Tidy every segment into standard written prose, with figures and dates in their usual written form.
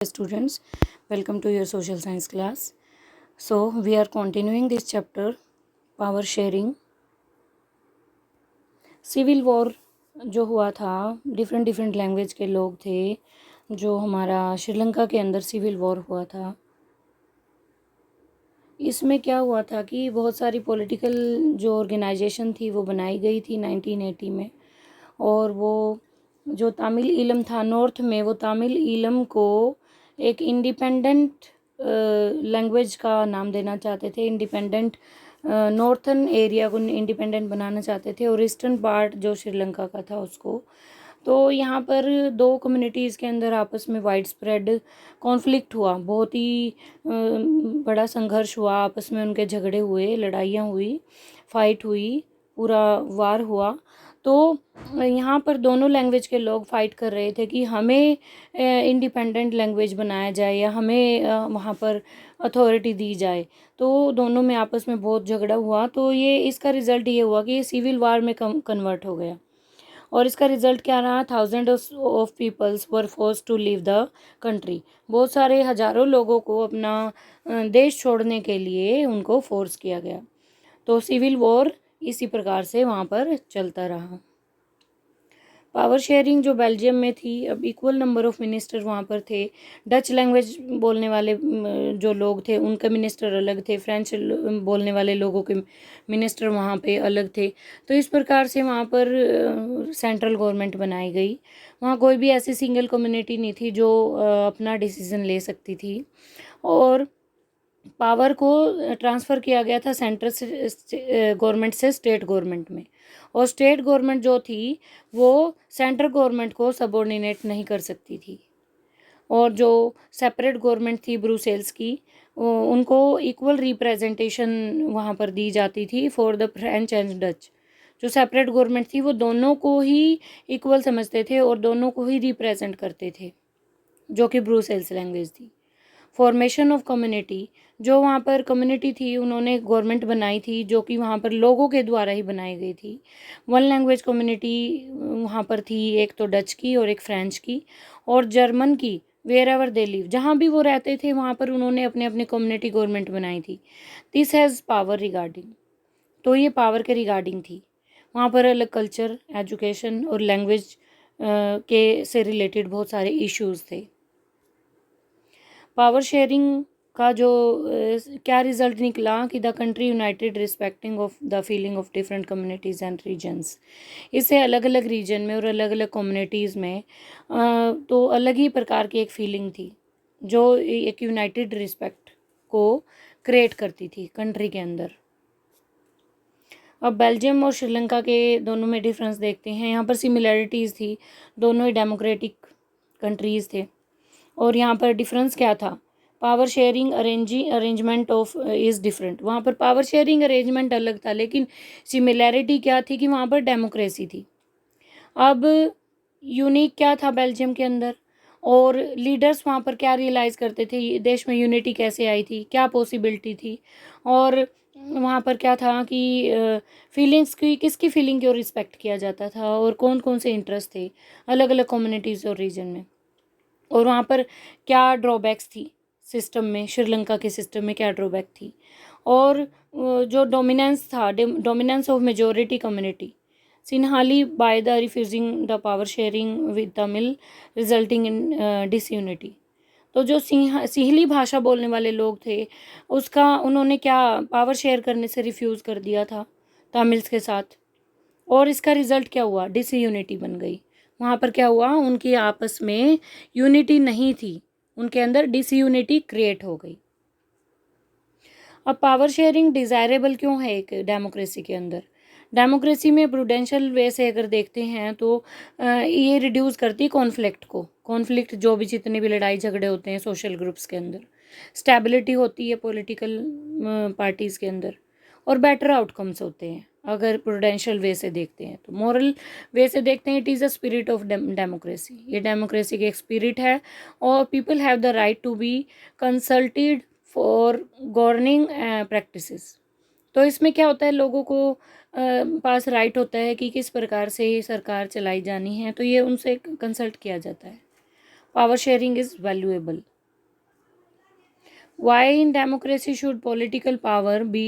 Students, welcome to your social science class. So we are continuing this chapter, power sharing. Civil war जो हुआ था, different language के लोग थे, जो हमारा श्रीलंका के अंदर सिविल वॉर हुआ था। इसमें क्या हुआ था कि बहुत सारी पॉलिटिकल जो ऑर्गेनाइजेशन थी वो बनाई गई थी 1980 में, और वो जो तमिल ईलम था नॉर्थ में, वो तमिल ईलम को एक इंडिपेंडेंट लैंग्वेज का नाम देना चाहते थे, इंडिपेंडेंट नॉर्थन एरिया को इंडिपेंडेंट बनाना चाहते थे, और ईस्टर्न पार्ट जो श्रीलंका का था उसको। तो यहाँ पर दो कम्युनिटीज़ के अंदर आपस में वाइड स्प्रेड कॉन्फ्लिक्ट हुआ, बहुत ही बड़ा संघर्ष हुआ, आपस में उनके झगड़े हुए, लड़ाइयाँ हुई, फाइट हुई, पूरा वार हुआ। तो यहाँ पर दोनों लैंग्वेज के लोग फाइट कर रहे थे कि हमें इंडिपेंडेंट लैंग्वेज बनाया जाए या हमें वहाँ पर अथॉरिटी दी जाए। तो दोनों में आपस में बहुत झगड़ा हुआ। तो ये इसका रिज़ल्ट ये हुआ कि ये सिविल वार में कन्वर्ट हो गया, और इसका रिज़ल्ट क्या रहा? Thousand of peoples were forced to leave the country. बहुत सारे हज़ारों लोगों को अपना देश छोड़ने के लिए उनको फोर्स किया गया। तो सिविल वॉर इसी प्रकार से वहाँ पर चलता रहा। पावर शेयरिंग जो बेल्जियम में थी, अब इक्वल नंबर ऑफ मिनिस्टर वहाँ पर थे। डच लैंग्वेज बोलने वाले जो लोग थे उनके मिनिस्टर अलग थे, फ्रेंच बोलने वाले लोगों के मिनिस्टर वहाँ पे अलग थे। तो इस प्रकार से वहाँ पर सेंट्रल गवर्नमेंट बनाई गई। वहाँ कोई भी ऐसी सिंगल कम्युनिटी नहीं थी जो अपना डिसीज़न ले सकती थी, और पावर को ट्रांसफ़र किया गया था सेंट्रल गवर्नमेंट से स्टेट गवर्नमेंट में, और स्टेट गवर्नमेंट जो थी वो सेंट्रल गवर्नमेंट को सबऑर्डिनेट नहीं कर सकती थी। और जो सेपरेट गवर्नमेंट थी ब्रुसेल्स की, उनको इक्वल रिप्रेजेंटेशन वहाँ पर दी जाती थी for the French and Dutch. जो सेपरेट गवर्नमेंट थी वो दोनों को ही इक्वल समझते थे और दोनों को ही रिप्रेजेंट करते थे, जो कि ब्रुसेल्स लैंग्वेज थी। फॉर्मेशन ऑफ कम्युनिटी, जो वहाँ पर कम्युनिटी थी उन्होंने गवर्नमेंट बनाई थी जो कि वहाँ पर लोगों के द्वारा ही बनाई गई थी। वन लैंग्वेज कम्युनिटी वहाँ पर थी, एक तो डच की और एक फ्रेंच की और जर्मन की। वेयर एवर दे लिव, जहाँ भी वो रहते थे वहाँ पर उन्होंने अपने अपने कम्युनिटी गवर्नमेंट बनाई थी। दिस हैज़ पावर रिगार्डिंग, तो ये पावर के रिगार्डिंग थी। वहाँ पर अलग कल्चर, एजुकेशन और लैंग्वेज के से रिलेटेड बहुत सारे इश्यूज़ थे। पावर शेयरिंग का जो क्या रिज़ल्ट निकला कि the country united respecting of the feeling of different communities and regions. इससे अलग अलग रीजन में और अलग अलग कम्युनिटीज़ में तो अलग ही प्रकार की एक फीलिंग थी जो एक यूनाइटेड रिस्पेक्ट को क्रिएट करती थी कंट्री के अंदर। अब बेल्जियम और श्रीलंका के दोनों में डिफरेंस देखते हैं। यहाँ पर सिमिलैरिटीज़ थी, दोनों ही डेमोक्रेटिक कंट्रीज़ थे, और यहाँ पर डिफरेंस क्या था? Power sharing arrangement of is different. वहाँ पर पावर शेयरिंग अरेंजमेंट अलग था, लेकिन सिमिलैरिटी क्या थी कि वहाँ पर डेमोक्रेसी थी। अब यूनिक क्या था बेल्जियम के अंदर, और लीडर्स वहाँ पर क्या रियलाइज़ करते थे, देश में यूनिटी कैसे आई थी, क्या पॉसिबिलिटी थी, और वहाँ पर क्या था कि फीलिंग्स की, किसकी फीलिंग को रिस्पेक्ट किया जाता था, और कौन कौन से इंटरेस्ट थे अलग अलग कम्युनिटीज़ और रीजन में, और वहाँ पर क्या ड्रॉबैक्स थी सिस्टम में, श्रीलंका के सिस्टम में क्या ड्रॉबैक थी, और जो डोमिनेंस था, dominance of majority community Sinhala by the refusing the power sharing with Tamil resulting in disunity. तो जो सिंहली भाषा बोलने वाले लोग थे उसका उन्होंने क्या पावर शेयर करने से रिफ्यूज़ कर दिया था तमिल्स के साथ, और इसका रिज़ल्ट क्या हुआ? डिसयूनिटी बन गई। वहाँ पर क्या हुआ, उनकी आपस में यूनिटी नहीं थी, उनके अंदर डिसयूनिटी क्रिएट हो गई। अब पावर शेयरिंग डिज़ायरेबल क्यों है एक डेमोक्रेसी के अंदर? डेमोक्रेसी में प्रूडेंशियल वे से अगर देखते हैं तो ये रिड्यूस करती है कॉन्फ्लिक्ट को, कॉन्फ्लिक्ट जो भी जितने भी लड़ाई झगड़े होते हैं सोशल ग्रुप्स के अंदर, स्टेबिलिटी होती है पॉलिटिकल पार्टीज़ के अंदर, और बेटर आउटकम्स होते हैं अगर प्रूडेंशियल वे से देखते हैं। तो मॉरल वे से देखते हैं, it is a spirit of democracy, ये डेमोक्रेसी की एक स्पिरिट है, और people have the right to be consulted for governing practices. तो इसमें क्या होता है, लोगों को पास राइट होता है कि किस प्रकार से सरकार चलाई जानी है, तो ये उनसे कंसल्ट किया जाता है। power sharing is valuable. Why in democracy should political power be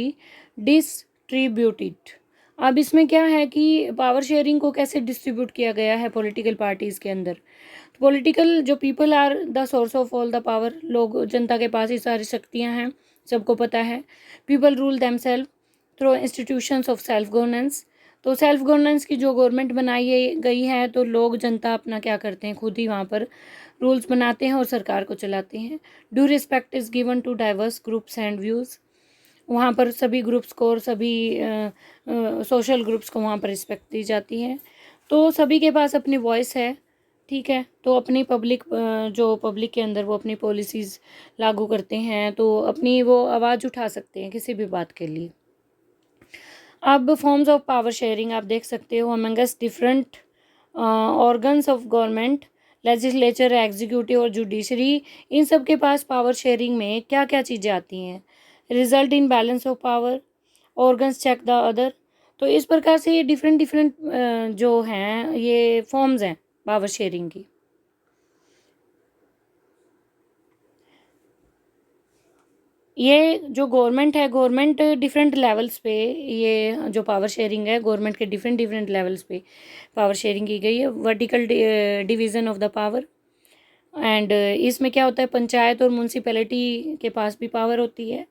distributed? अब इसमें क्या है कि पावर शेयरिंग को कैसे डिस्ट्रीब्यूट किया गया है पॉलिटिकल पार्टीज के अंदर। पॉलिटिकल जो people are the source of all the power, लोग, जनता के पास ही सारी शक्तियां हैं, सबको पता है। People rule themselves through institutions of self governance. तो सेल्फ गवर्नेंस की जो गवर्नमेंट बनाई गई है, तो लोग, जनता अपना क्या करते हैं, खुद ही वहाँ पर रूल्स बनाते हैं और सरकार को चलाते हैं। Due respect is given to diverse groups and views. वहाँ पर सभी ग्रुप्स को और सभी सोशल ग्रुप्स को वहाँ पर रिस्पेक्ट दी जाती है। तो सभी के पास अपनी वॉइस है, ठीक है। तो अपनी पब्लिक, जो पब्लिक के अंदर वो अपनी पॉलिसीज़ लागू करते हैं, तो अपनी वो आवाज़ उठा सकते हैं किसी भी बात के लिए। अब फॉर्म्स ऑफ पावर शेयरिंग आप देख सकते हो Among Us different organs of government, legislature, executive और जुडिशरी। इन सब के पास पावर शेयरिंग में क्या क्या चीज़ें आती हैं। Result in balance of power, organs check the other. तो इस प्रकार से ये डिफरेंट जो हैं, ये फॉर्म्स हैं पावर शेयरिंग की। ये जो गवर्नमेंट है, गवर्नमेंट डिफरेंट लेवल्स पे, ये जो पावर शेयरिंग है गवर्नमेंट के डिफरेंट लेवल्स पे पावर शेयरिंग की गई है। Vertical division of the power. And इसमें क्या होता है, पंचायत और म्यूनसिपैलिटी के पास भी पावर होती है।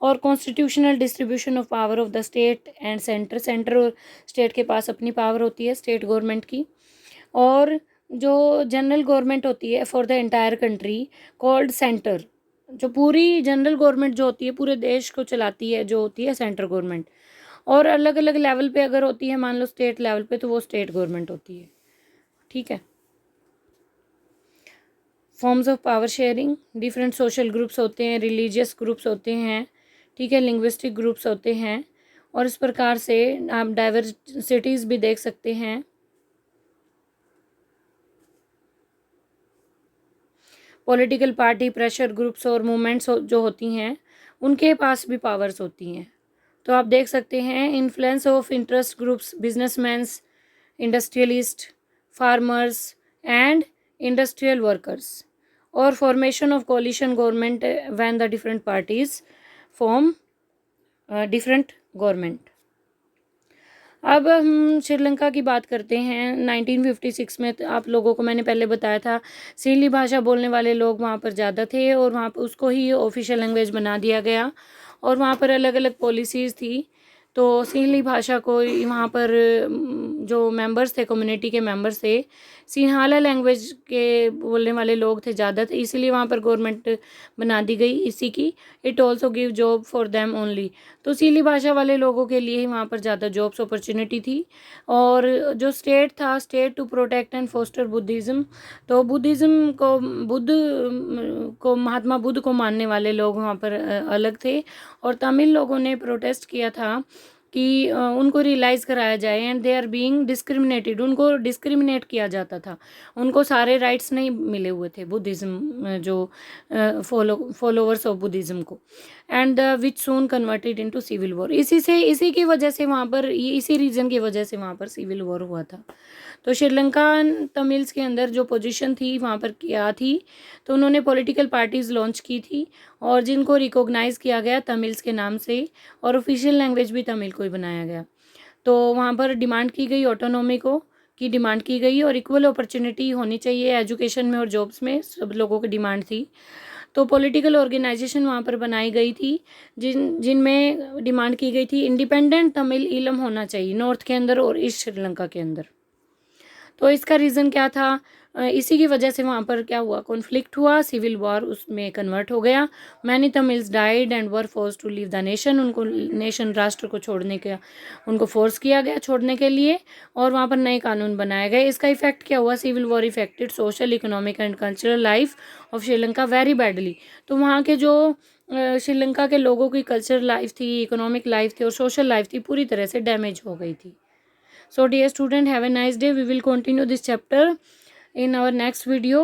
और constitutional distribution of power of the state and centre. Centre और स्टेट के पास अपनी पावर होती है, स्टेट गवर्नमेंट की। और जो जनरल गवर्नमेंट होती है for the entire country called centre. जो पूरी जनरल गवर्नमेंट जो होती है, पूरे देश को चलाती है, जो होती है सेंट्रल गवर्नमेंट। और अलग अलग लेवल पे अगर होती है, मान लो स्टेट लेवल पे, तो वो स्टेट गवर्नमेंट होती है, ठीक है। Forms of power sharing, different social groups होते हैं, रिलीजियस ग्रुप्स होते हैं, ठीक है, लिंग्विस्टिक ग्रुप्स होते हैं। और इस प्रकार से आप डाइवर्सिटीज़ भी देख सकते हैं। पॉलिटिकल पार्टी, प्रेशर ग्रुप्स और मूवमेंट्स जो होती हैं, उनके पास भी पावर्स होती हैं। तो आप देख सकते हैं influence of interest groups, businessmans, industrialist, farmers and industrial workers. और formation of coalition government when the different parties form different government. अब हम श्रीलंका की बात करते हैं। 1956 में, तो आप लोगों को मैंने पहले बताया था, सिंहली भाषा बोलने वाले लोग वहाँ पर ज़्यादा थे और वहाँ पर उसको ही ऑफिशियल लैंग्वेज बना दिया गया। और वहाँ पर अलग अलग पॉलिसीज़ थी। तो सिंहली भाषा को वहाँ पर जो मेंबर्स थे, कम्युनिटी के मेंबर्स थे, सिंहाला लैंग्वेज के बोलने वाले लोग थे ज़्यादा, थे, इसीलिए वहाँ पर गवर्नमेंट बना दी गई इसी की। It also give job for them only. तो सिंहली भाषा वाले लोगों के लिए ही वहाँ पर ज़्यादा जॉब्स अपॉर्चुनिटी थी। और जो स्टेट था, state to protect and foster Buddhism. तो बुद्धिज़्म को, महात्मा बुद्ध को मानने वाले लोग वहाँ पर अलग थे। और तमिल लोगों ने प्रोटेस्ट किया था कि उनको रियलाइज़ कराया जाए, and they are being discriminated. उनको डिस्क्रिमिनेट किया जाता था, उनको सारे राइट्स नहीं मिले हुए थे बुद्धिज़्म, जो फॉलोवर्स ऑफ बुद्धिज़्म को। And which soon converted into civil war. इसी की वजह से वहाँ पर, इसी रीज़न की वजह से वहाँ पर सिविल वॉर हुआ था। तो श्रीलंका तमिल्स के अंदर जो पोजीशन थी वहाँ पर क्या थी, तो उन्होंने पॉलिटिकल पार्टीज़ लॉन्च की थी और जिनको रिकॉग्नाइज़ किया गया तमिल्स के नाम से, और ऑफिशियल लैंग्वेज भी तमिल को ही बनाया गया। तो वहाँ पर डिमांड की गई, ऑटोनॉमी को की डिमांड की गई, और इक्वल अपॉर्चुनिटी होनी चाहिए एजुकेशन में और जॉब्स में, सब लोगों की डिमांड थी। तो पॉलिटिकल ऑर्गेनाइजेशन वहाँ पर बनाई गई थी जिनमें डिमांड की गई थी इंडिपेंडेंट तमिल ईलम होना चाहिए नॉर्थ के अंदर और ईस्ट श्रीलंका के अंदर। तो इसका रीज़न क्या था, इसी की वजह से वहाँ पर क्या हुआ, कॉन्फ्लिक्ट हुआ, सिविल वॉर उसमें कन्वर्ट हो गया। Many Tamils died and were forced to leave the nation. उनको नेशन, राष्ट्र को छोड़ने का उनको फोर्स किया गया छोड़ने के लिए, और वहाँ पर नए कानून बनाए गए। इसका इफेक्ट क्या हुआ, civil war affected social, economic and cultural life of Sri Lanka very badly. तो वहाँ के जो श्रीलंका के लोगों की कल्चरल लाइफ थी, इकोनॉमिक लाइफ थी और सोशल लाइफ थी, पूरी तरह से डैमेज हो गई थी। So dear student, have a nice day. We will continue this chapter in our next video.